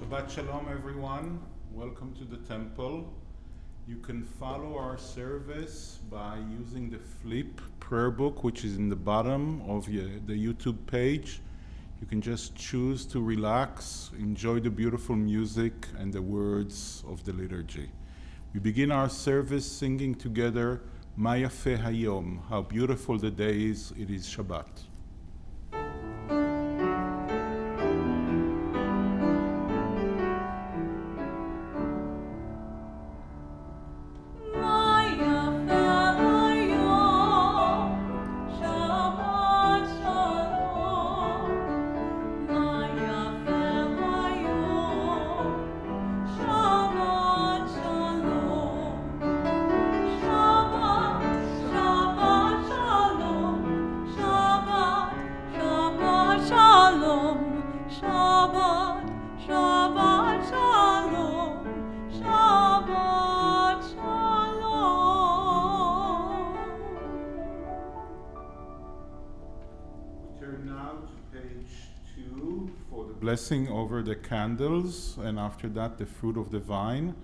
Shabbat Shalom, everyone. Welcome to the temple. You can follow our service by using the flip prayer book, which is in the bottom of the YouTube page. You can just choose to relax, enjoy the beautiful music and the words of the liturgy. We begin our service singing together, Ma Yafeh Hayom, how beautiful the day is, it is Shabbat. Blessing over the candles, and after that the fruit of the vine.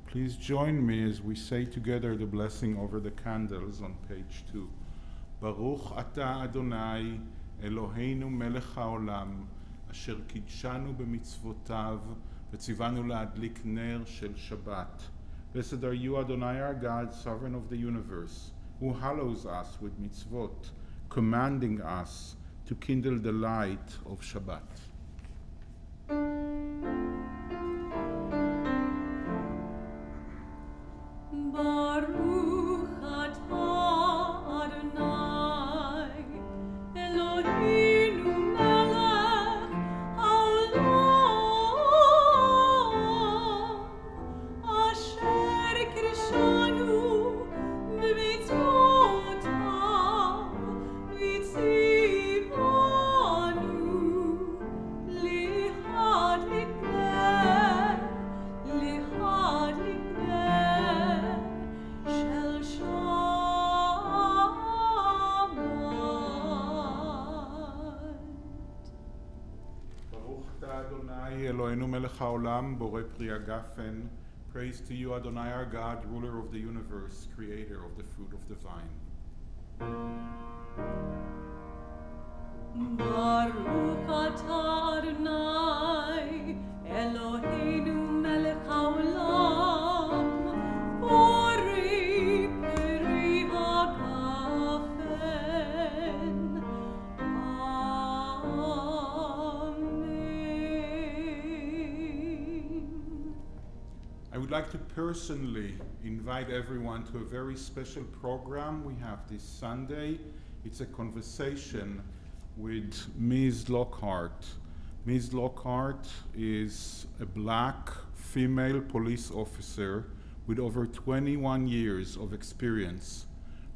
Please join me as we say together the blessing over the candles on page 2. Baruch Ata Adonai Eloheinu melech haolam asher kidshanu b'mitzvotav v'tzivanu la'adlik ner shel Shabbat. Blessed are you, Adonai our God, sovereign of the universe, who hallows us with mitzvot, commanding us to kindle the light of Shabbat. Baruch atah Adonai Eloheinu melech haolam asher kidshanu b'mitzvotav v'tzivanu lihadlik ner shel Shabbat. Baruch Ata Adonai Eloheinu melech haolam borei pri hagafen. Praise to you, Adonai our God, ruler of the universe, creator of the fruit of the vine. Baruch atah Adonai Eloheinu melech haolam borei pri hagafen. Amen. I would like to personally invite everyone to a very special program we have this Sunday. It's a conversation with Ms. Lockhart. Ms. Lockhart is a black female police officer with over 21 years of experience.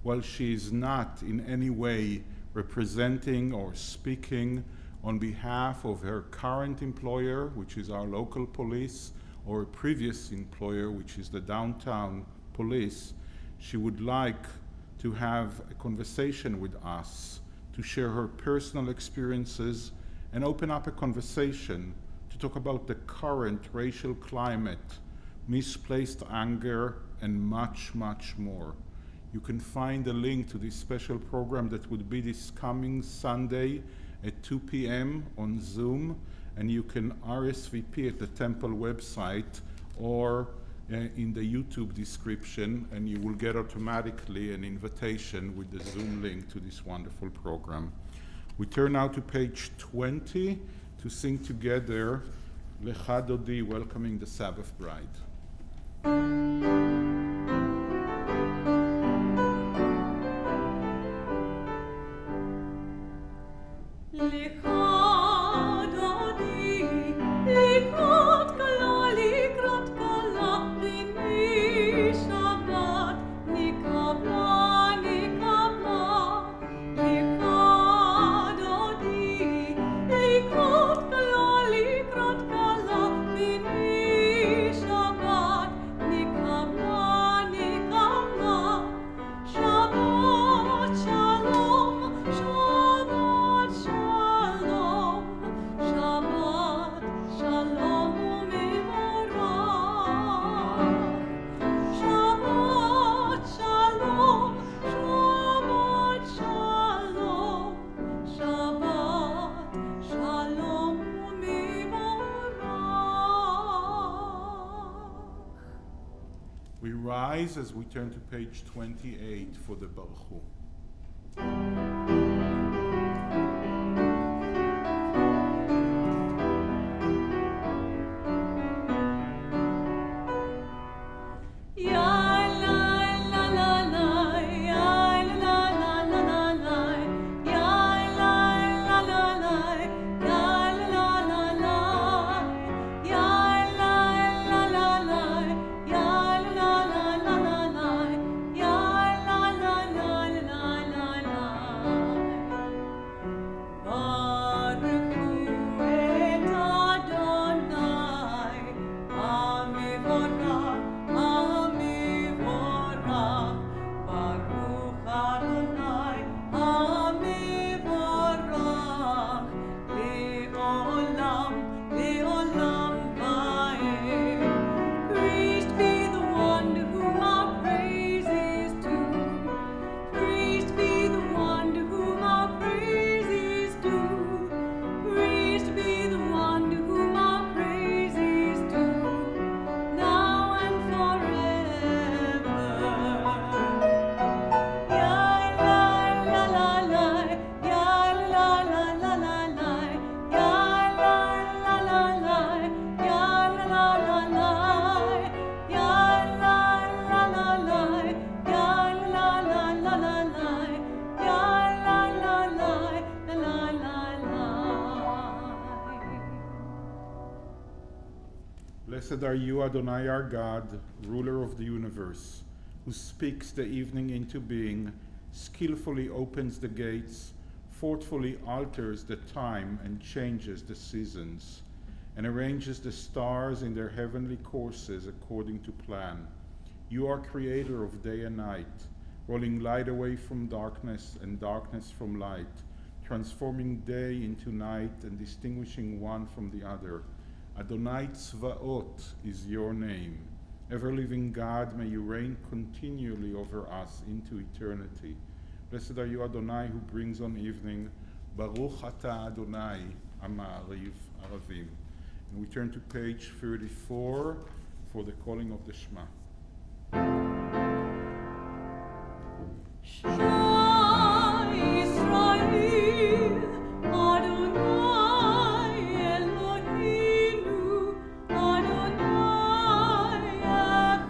While she is not in any way representing or speaking on behalf of her current employer, which is our local police, or a previous employer, which is the downtown police, she would like to have a conversation with us to share her personal experiences and open up a conversation to talk about the current racial climate, misplaced anger, and much, much more. You can find a link to this special program that would be this coming Sunday at 2 p.m. on Zoom, and you can RSVP at the temple website or in the YouTube description, and you will get automatically an invitation with the Zoom link to this wonderful program. We turn now to page 20 to sing together Lecha Dodi, welcoming the Sabbath bride. Shabbat, rise as we turn to page 28 for the Baruch Hu. Blessed are you, Adonai our God, ruler of the universe, who speaks the evening into being, skillfully opens the gates, thoughtfully alters the time and changes the seasons, and arranges the stars in their heavenly courses according to plan. You are creator of day and night, rolling light away from darkness and darkness from light, transforming day into night and distinguishing one from the other. Adonai Tzvaot is your name. Ever-living God, may you reign continually over us into eternity. Blessed are you, Adonai, who brings on evening. Baruch atah Adonai, Amariv Aravim. And we turn to page 34 for the calling of the Shema. Shema Yisrael, Adonai Eloheinu, Adonai Echad.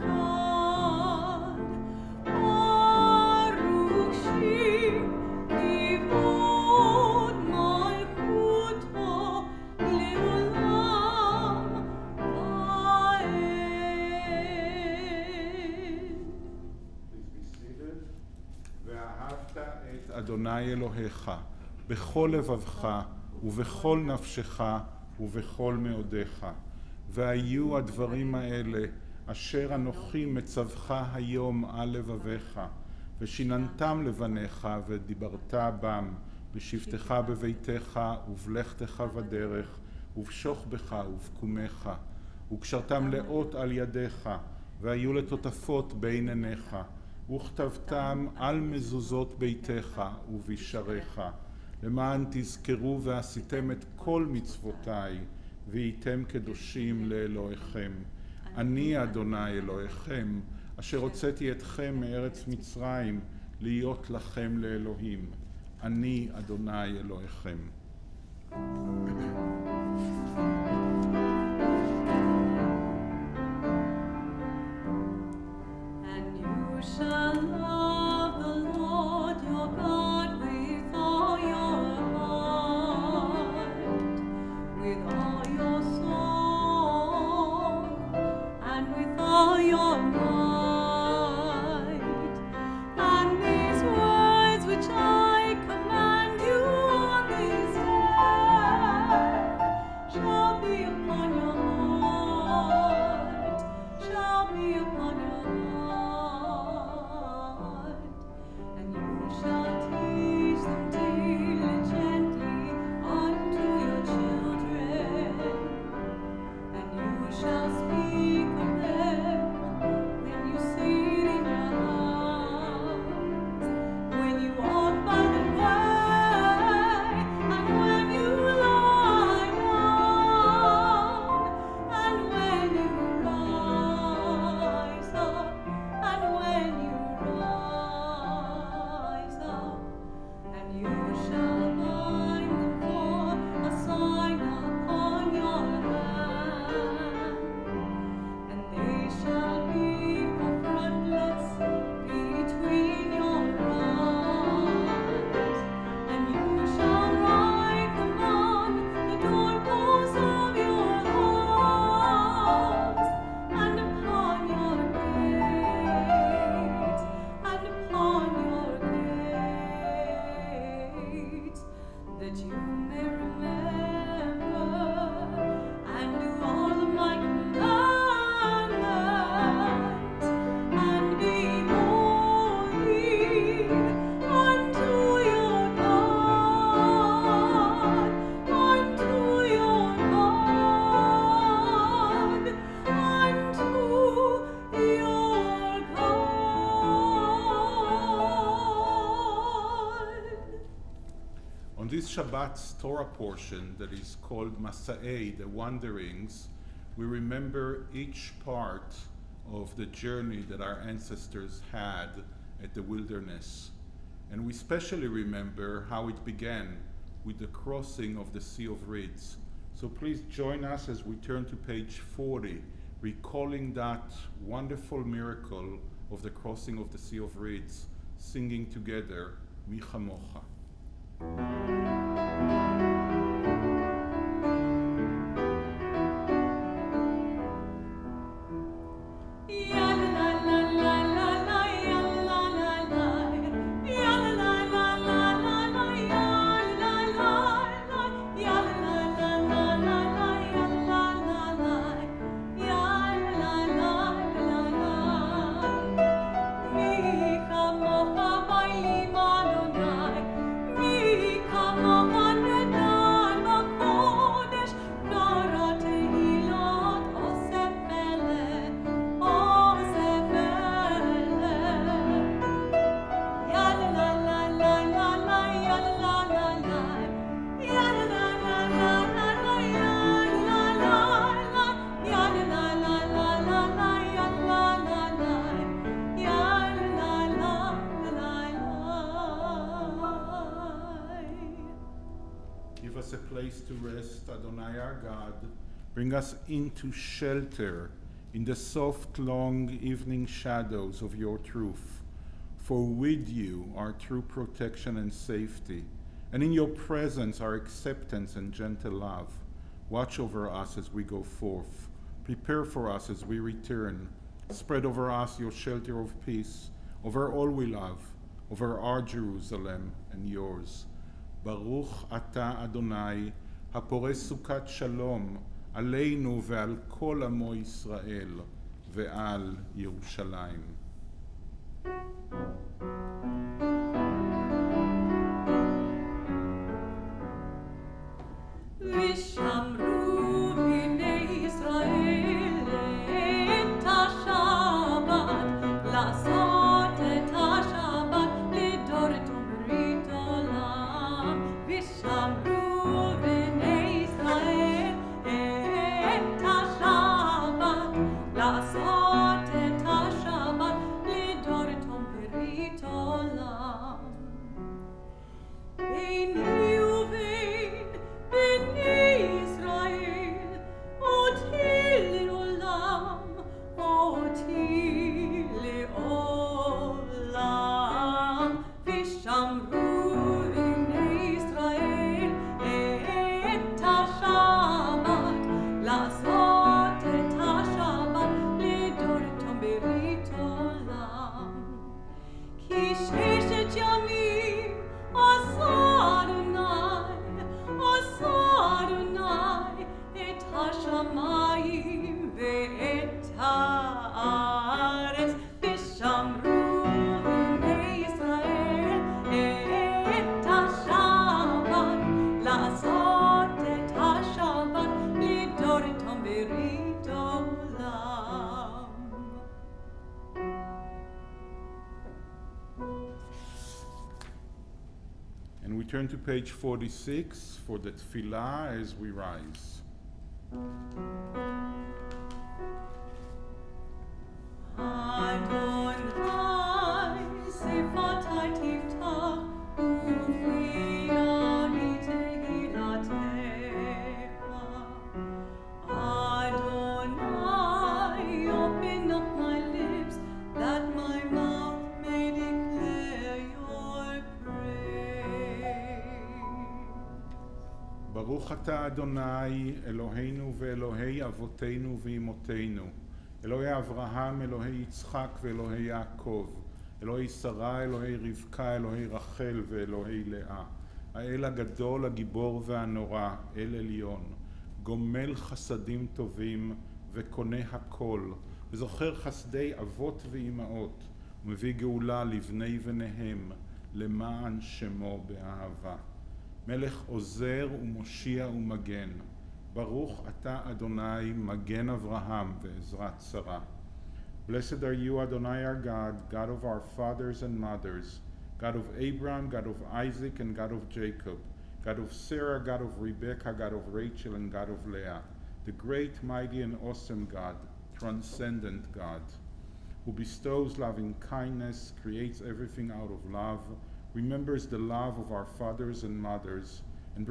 Baruch Shem Kivod Malchuto Leolam Vaed. Please be seated. ואהבת את אדוני אלוהיך בכל לבבך ובכל נפשך ובכל מאודיך. והיו הדברים האלה אשר אנוכי מצווך היום על לבביך, ושיננתם לבניך ודיברת בם בשבתך בביתך ובלכתך בדרך ובשוכבך ובקומך, וקשרתם לאות על ידיך, והיו לטוטפות בין עיניך, וכתבתם על מזוזות ביתך ובישריך, למען תזכרו ועשיתם את כל מצוותיי, והייתם קדושים לאלוהיכם. אני אדוני אלוהיכם, אשר הוצאתי אתכם מארץ מצרים, להיות לכם לאלוהים. אני אדוני אלוהיכם. And you shall love the Lord your God with all your heart, with all your soul, and with all your might. And these words which I command you on this day shall be upon your heart, shall be upon your heart. And you shall teach them diligently unto your children, and you shall speak of them when you sit in your house, when you walk by the way, and when you lie down, and when you rise up. Shabbat's Torah portion that is called Masa'ei, the Wanderings, we remember each part of the journey that our ancestors had at the wilderness. And we especially remember how it began with the crossing of the Sea of Reeds. So please join us as we turn to page 40, recalling that wonderful miracle of the crossing of the Sea of Reeds, singing together, Mi Chamocha. Give us a place to rest, Adonai our God. Bring us into shelter in the soft, long evening shadows of your truth. For with you are true protection and safety, and in your presence are acceptance and gentle love. Watch over us as we go forth. Prepare for us as we return. Spread over us your shelter of peace, over all we love, over our Jerusalem and yours. Baruch ata Adonai, הפורש סוכת שלום עלינו ועל כל עמו ישראל ועל ירושלים. ושמרו בני ישראל את השבת, לעשות את השבת לדור תאמרית עולם. ושמרו בני ישראל את השבת, לעשות את השבת לדור תאמרית עולם. ביני ובין בני ישראל, אותי לעולם, אותי לעולם. ושמרו בני ישראל את השבת, לעשות את השבת לדור תאמרית עולם. כי ששת ימים עשה אדוני את השמיים ואת הארץ. ושמרו בני ישראל את השבת, לעשות את השבת לדור תאמרית עולם. And we turn to page 46 for the tefillah as we rise. Adonai, sefatai tiftach, ufriani tehilatecha. Adonai, open up my lips, that my mouth may declare your praise. ברוך אתה אדוני אלוהינו ואלוהי אבותינו ואמותינו, אלוהי אברהם, אלוהי יצחק ואלוהי יעקב, אלוהי שרה, אלוהי רבקה, אלוהי רחל ואלוהי לאה, האל הגדול, הגיבור והנורא, אל עליון, גומל חסדים טובים וקונה הכל, וזוכר חסדי אבות ואימהות, ומביא גאולה לבני בניהם, למען שמו באהבה. מלך עוזר ומושיע ומגן, ברוך אתה אדוני מגן אברהם ועזרת שרה. Blessed are you, Adonai our God, God of our fathers and mothers, God of Abraham, God of Isaac, and God of Jacob, God of Sarah, God of Rebecca, God of Rachel, and God of Leah, the great, mighty, and awesome God, transcendent God, who bestows loving kindness, creates everything out of love, remembers the love of our fathers and mothers, and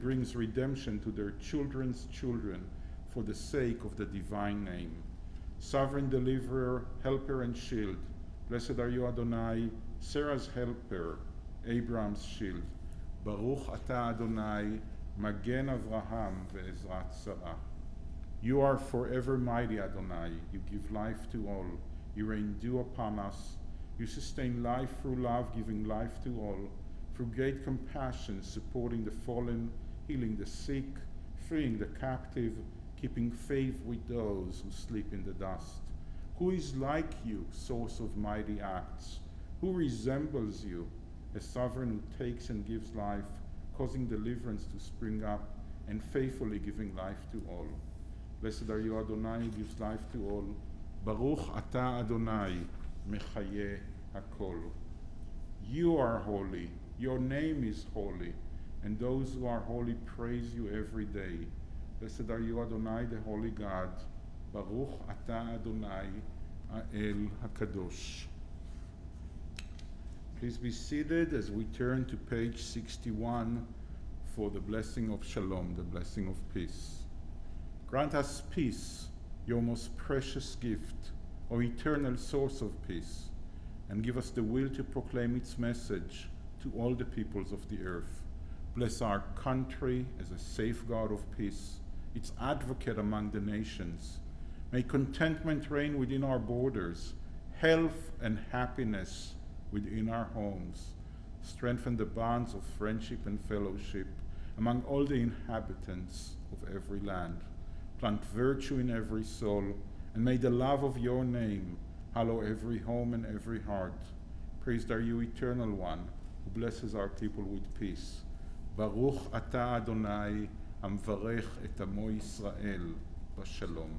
brings redemption to their children's children for the sake of the divine name. Sovereign deliverer, helper, and shield, blessed are you, Adonai, Sarah's helper, Abraham's shield. Baruch atah Adonai, Magen Avraham ve'ezrat Sarah. You are forever mighty, Adonai. You give life to all. You rain dew upon us. You sustain life through love, giving life to all. Through great compassion, supporting the fallen, healing the sick, freeing the captive, keeping faith with those who sleep in the dust. Who is like you, source of mighty acts? Who resembles you, a sovereign who takes and gives life, causing deliverance to spring up, and faithfully giving life to all? Blessed are you, Adonai, who gives life to all. Baruch atah Adonai, mechaye hakol. You are holy, your name is holy, and those who are holy praise you every day. Blessed are you, Adonai, the holy God. Baruch atah Adonai, Ha'el HaKadosh. Please be seated as we turn to page 61 for the blessing of Shalom, the blessing of peace. Grant us peace, your most precious gift, O eternal source of peace, and give us the will to proclaim its message to all the peoples of the earth. Bless our country as a safeguard of peace, its advocate among the nations. May contentment reign within our borders, health and happiness within our homes. Strengthen the bonds of friendship and fellowship among all the inhabitants of every land. Plant virtue in every soul, and may the love of your name hallow every home and every heart. Praised are you, Eternal One, who blesses our people with peace. Baruch atah Adonai, המברך את עמו ישראל בשלום.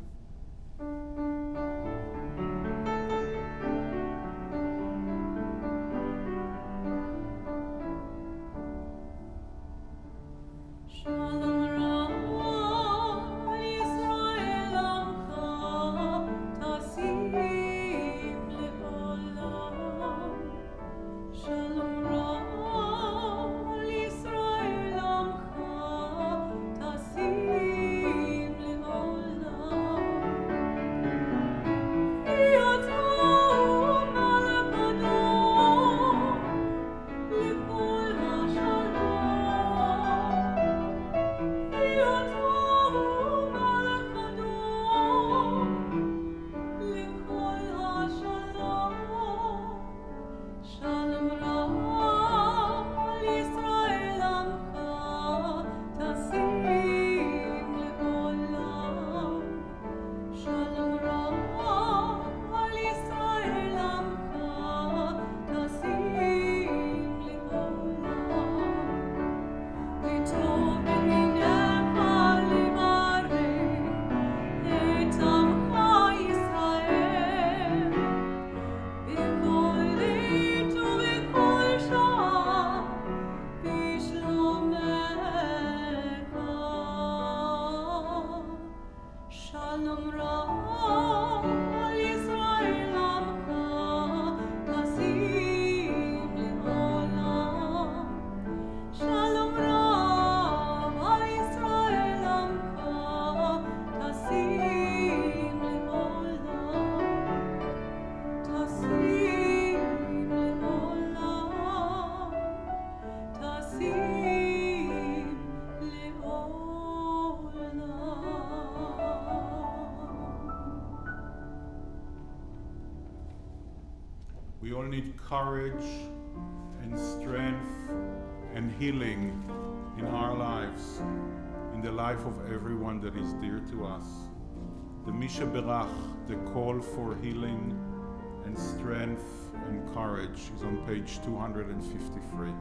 We all need courage and strength and healing in our lives, in the life of everyone that is dear to us. The Misha Berach, the call for healing and strength and courage, is on page 253.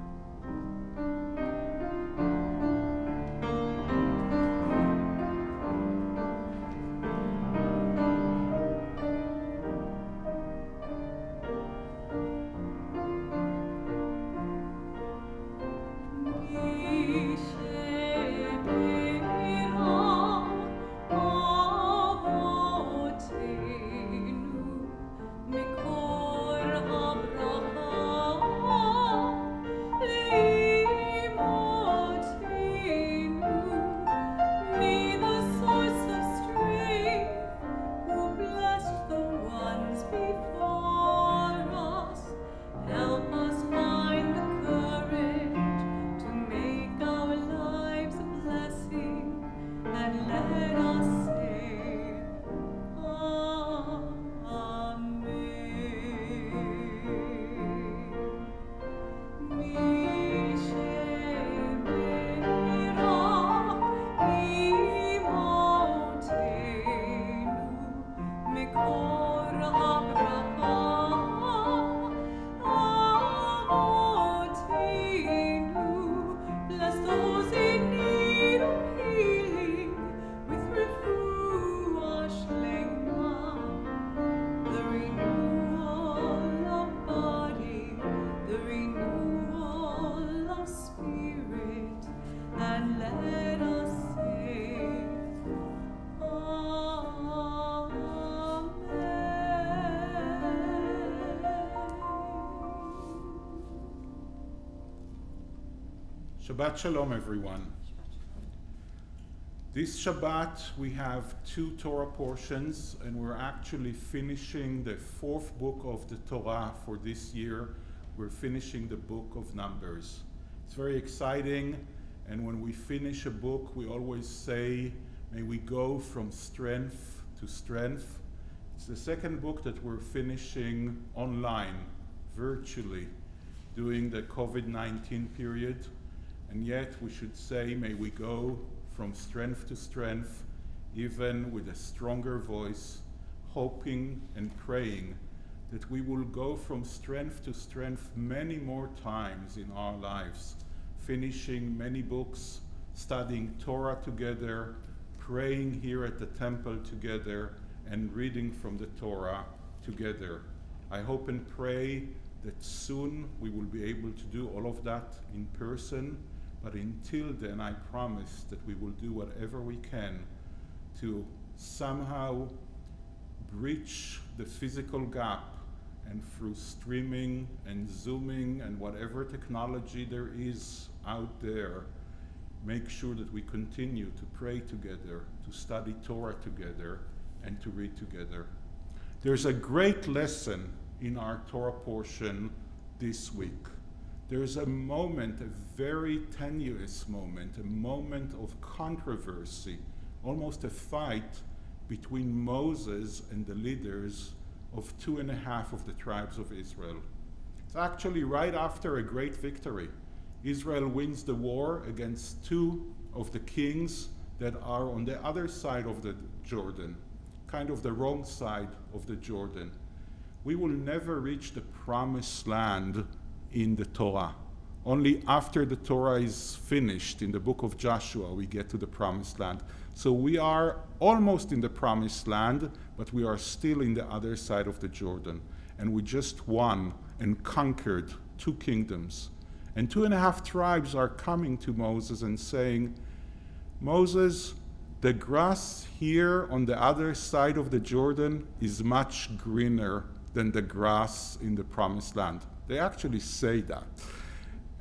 Shabbat Shalom, everyone. This Shabbat we have 2 Torah portions, and we're actually finishing the 4th book of the Torah for this year. We're finishing the book of Numbers. It's very exciting, and when we finish a book, we always say, may we go from strength to strength. It's the 2nd book that we're finishing online, virtually, during the COVID-19 period. And yet we should say, may we go from strength to strength, even with a stronger voice, hoping and praying that we will go from strength to strength many more times in our lives, finishing many books, studying Torah together, praying here at the temple together, and reading from the Torah together. I hope and pray that soon we will be able to do all of that in person. But until then, I promise that we will do whatever we can to somehow bridge the physical gap, and through streaming and Zooming and whatever technology there is out there, make sure that we continue to pray together, to study Torah together, and to read together. There's a great lesson in our Torah portion this week. There's a moment, a very tenuous moment, a moment of controversy, almost a fight between Moses and the leaders of 2.5 of the tribes of Israel. It's actually right after a great victory. Israel wins the war against 2 of the kings that are on the other side of the Jordan, kind of the wrong side of the Jordan. We will never reach the promised land in the Torah. Only after the Torah is finished in the book of Joshua we get to the promised land. So we are almost in the promised land, but we are still in the other side of the Jordan. And we just won and conquered 2 kingdoms. And 2.5 tribes are coming to Moses and saying, Moses, the grass here on the other side of the Jordan is much greener than the grass in the promised land. They actually say that.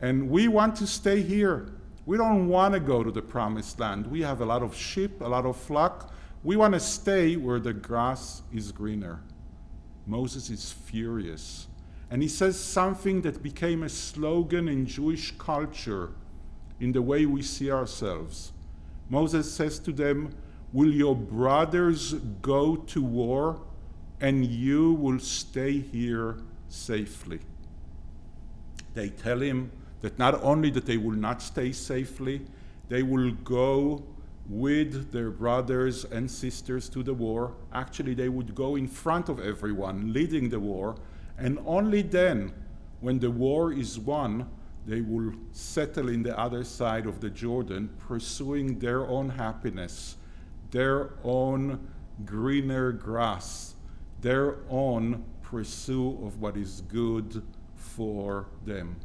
And we want to stay here. We don't want to go to the promised land. We have a lot of sheep, a lot of flock. We want to stay where the grass is greener. Moses is furious. And he says something that became a slogan in Jewish culture, in the way we see ourselves. Moses says to them, will your brothers go to war and you will stay here safely? They tell him that not only that they will not stay safely, they will go with their brothers and sisters to the war. Actually, they would go in front of everyone, leading the war, and only then, when the war is won, they will settle in the other side of the Jordan, pursuing their own happiness, their own greener grass, their own pursuit of what is good for them.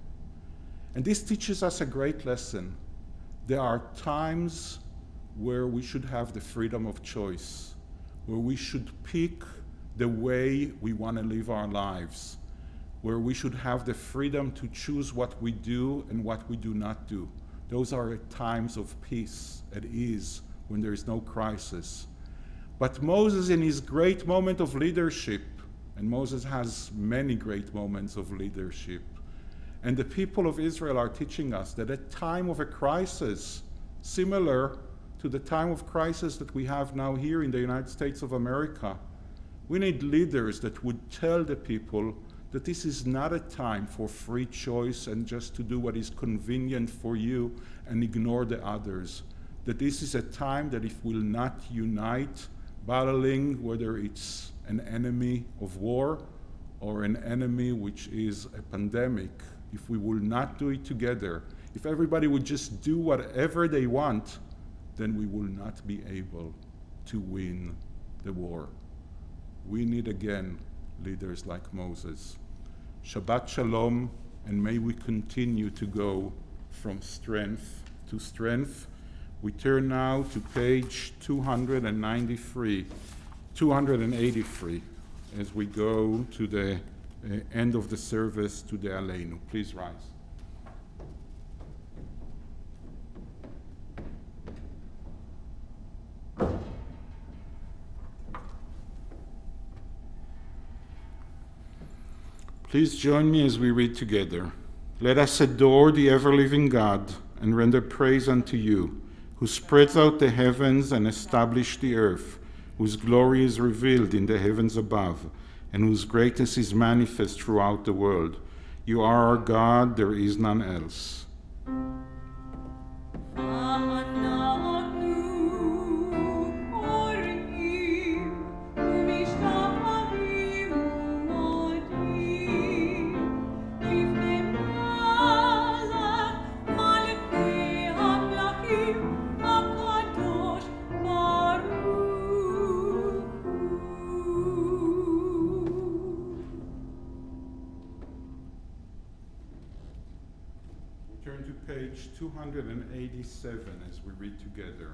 And this teaches us a great lesson. There are times where we should have the freedom of choice, where we should pick the way we want to live our lives, where we should have the freedom to choose what we do and what we do not do. Those are times of peace, at ease, when there is no crisis. But Moses, in his great moment of leadership, and Moses has many great moments of leadership, and the people of Israel are teaching us that at time of a crisis, similar to the time of crisis that we have now here in the United States of America, we need leaders that would tell the people that this is not a time for free choice and just to do what is convenient for you and ignore the others. That this is a time that if we'll not unite, battling whether it's an enemy of war or an enemy which is a pandemic, if we will not do it together, if everybody would just do whatever they want, then we will not be able to win the war. We need again leaders like Moses. Shabbat Shalom, and may we continue to go from strength to strength. We turn now to page 283, as we go to the end of the service to the Aleinu. Please rise. Please join me as we read together. Let us adore the ever-living God and render praise unto you, who spreads out the heavens and established the earth, whose glory is revealed in the heavens above, and whose greatness is manifest throughout the world. You are our God, there is none else. Turn to page 287 as we read together.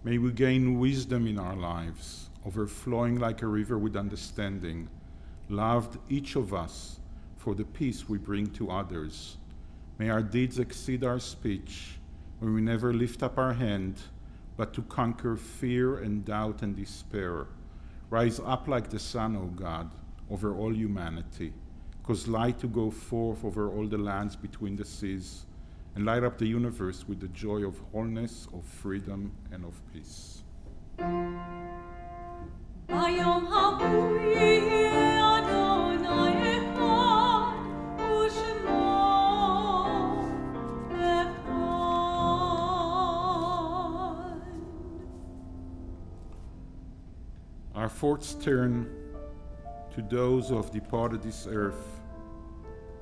May we gain wisdom in our lives, overflowing like a river with understanding, loved each of us for the peace we bring to others. May our deeds exceed our speech, when we never lift up our hand, but to conquer fear and doubt and despair. Rise up like the sun, O God, over all humanity. Cause light to go forth over all the lands between the seas, and light up the universe with the joy of wholeness, of freedom, and of peace. Bayom habu yeh Adonai echad, u'shemo echad. Our thoughts turn to those who have departed this earth,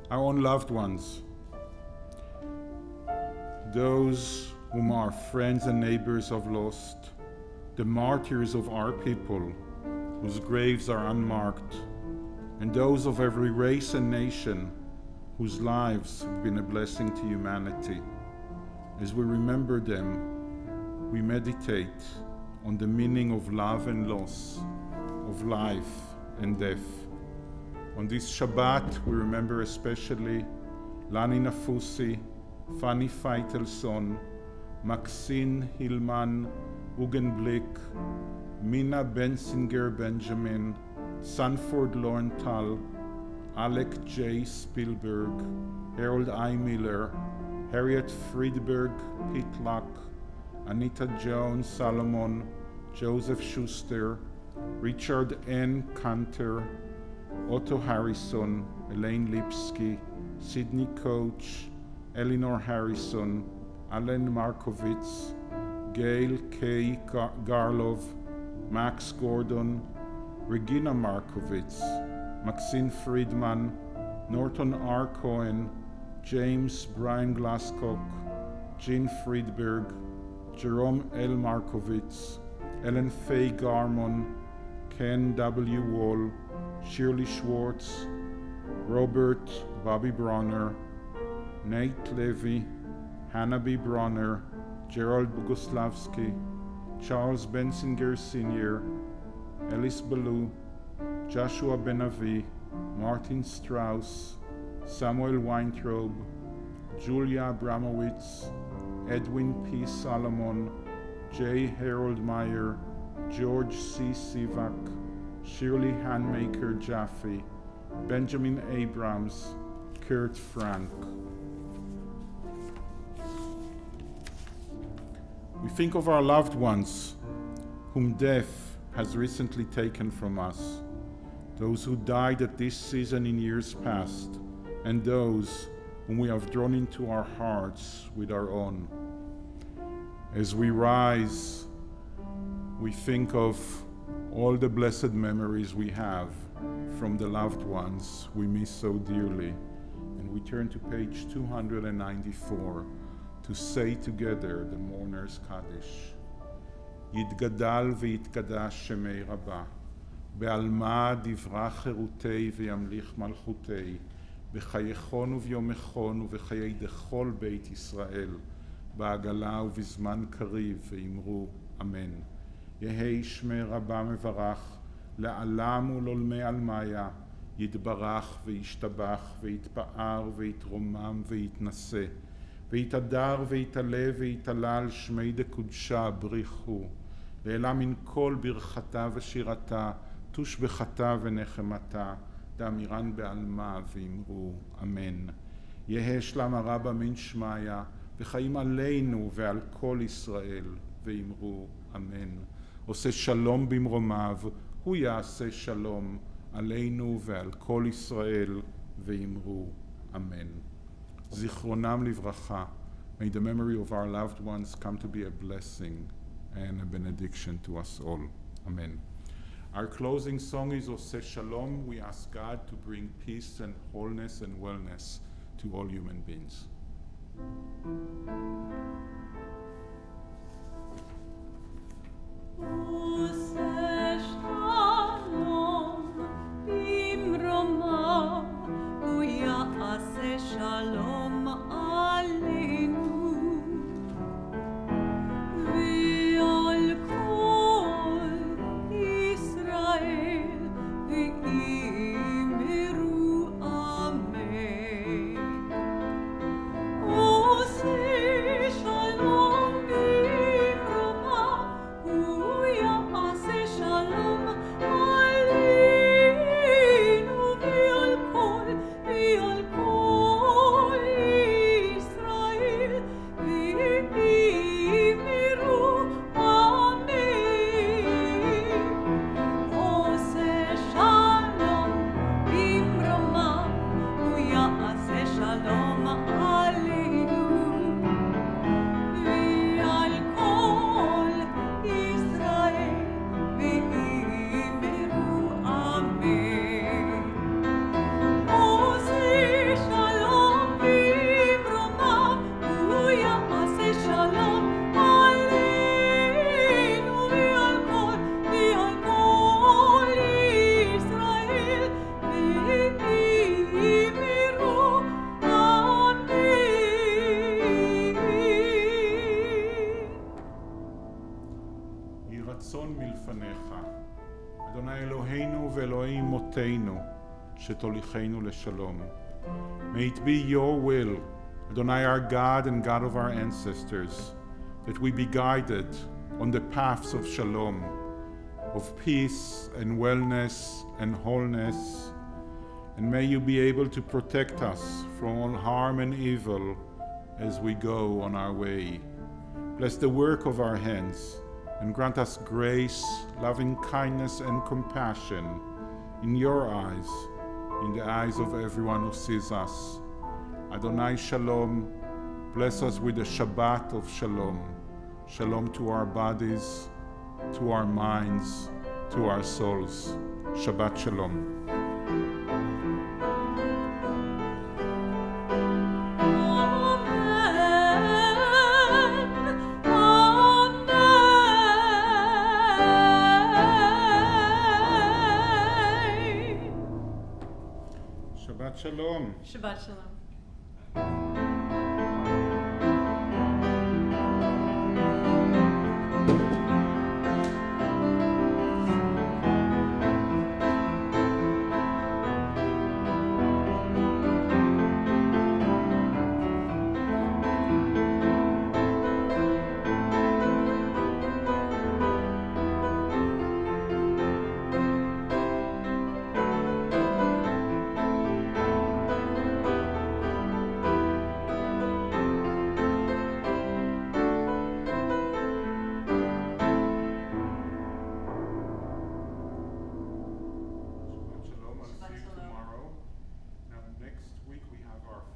our own loved ones, those whom our friends and neighbors have lost, the martyrs of our people, whose graves are unmarked, and those of every race and nation whose lives have been a blessing to humanity. As we remember them, we meditate on the meaning of love and loss, of life and death. On this Shabbat, we remember especially Lani Nafusi, Fanny Feitelson, Maxine Hillman, Ugenblick, Mina Bensinger Benjamin, Sanford Lowenthal, Alec J. Spielberg, Harold I. Miller, Harriet Friedberg Pitlock, Anita Jones Salomon, Joseph Schuster, Richard N. Cantor, Otto Harrison, Elaine Lipsky, Sidney Coach, Eleanor Harrison, Alan Markovitz, Gail K. Garlov, Max Gordon, Regina Markovitz, Maxine Friedman, Norton R. Cohen, James Brian Glasscock, Jean Friedberg, Jerome L. Markovitz, Ellen Faye Garmon, Ken W. Wall, Shirley Schwartz, Robert Bobby Bronner, Nate Levy, Hannah B. Bronner, Gerald Bogoslavsky, Charles Bensinger Sr., Ellis Ballou, Joshua Benavi, Martin Strauss, Samuel Weintraub, Julia Abramowitz, Edwin P. Solomon, J. Harold Meyer, George C. Sivak, Shirley Handmaker Jaffe, Benjamin Abrams, Kurt Frank. We think of our loved ones whom death has recently taken from us, those who died at this season in years past, and those whom we have drawn into our hearts with our own. As we rise, we think of all the blessed memories we have from the loved ones we miss so dearly. And we turn to page 294 to say together the mourner's Kaddish. יתגדל ויתקדש שמי רבה, בעלמא דברה חירותי וימליך מלכותי, בחייכון וביומכון ובחיי דכל בית ישראל, בעגלה ובזמן קריב, ואמרו אמן. יהי שמי רבה מברך, לעלם ולעולמי עלמיה, יתברך וישתבח ויתפאר ויתרומם ויתנשא, ויתהדר ויתעלה ויתעלל שמי דקודשה בריחו, לעילה מן כל ברכתה ושירתה, תושבחתה ונחמתה, דאמירן בעלמה ואמרו אמן. יהא שלמה רבה מן שמיה, וחיים עלינו ועל כל ישראל, ואמרו אמן. עושה שלום במרומיו, הוא יעשה שלום עלינו ועל כל ישראל, ואמרו אמן. זיכרונם לברכה. May the memory of our loved ones come to be a blessing and a benediction to us all. Amen. Our closing song is Oseh Shalom. We ask God to bring peace and wholeness and wellness to all human beings. Oseh Shalom bimromav, hu ya'aseh shalom aleinu, ve'al kol Yisrael ve'imiru amen. Oseh shalom bimromav, hu ya'aseh shalom aleinu, ve'al kol Yisrael ve'imiru amen. Oseh shalom bimromav, hu ya'aseh shalom aleinu, ve'al kol Yisrael ve'imiru amen. Oseh shalom bimromav, hu ya'aseh shalom aleinu, ve'al kol Yisrael ve'imiru amen. יהי רצון מלפניך, אדוני אלוהינו ואלוהי אמותינו, שתוליכנו לשלום. May it be your will, Adonai our God and God of our ancestors, that we be guided on the paths of shalom, of peace and wellness and wholeness, and may you be able to protect us from all harm and evil as we go on our way. Bless the work of our hands, and grant us grace, loving kindness, and compassion in your eyes, in the eyes of everyone who sees us. Adonai Shalom, bless us with the Shabbat of Shalom. Shalom to our bodies, to our minds, to our souls. Shabbat Shalom. Shabbat Shalom. Shabbat shalom.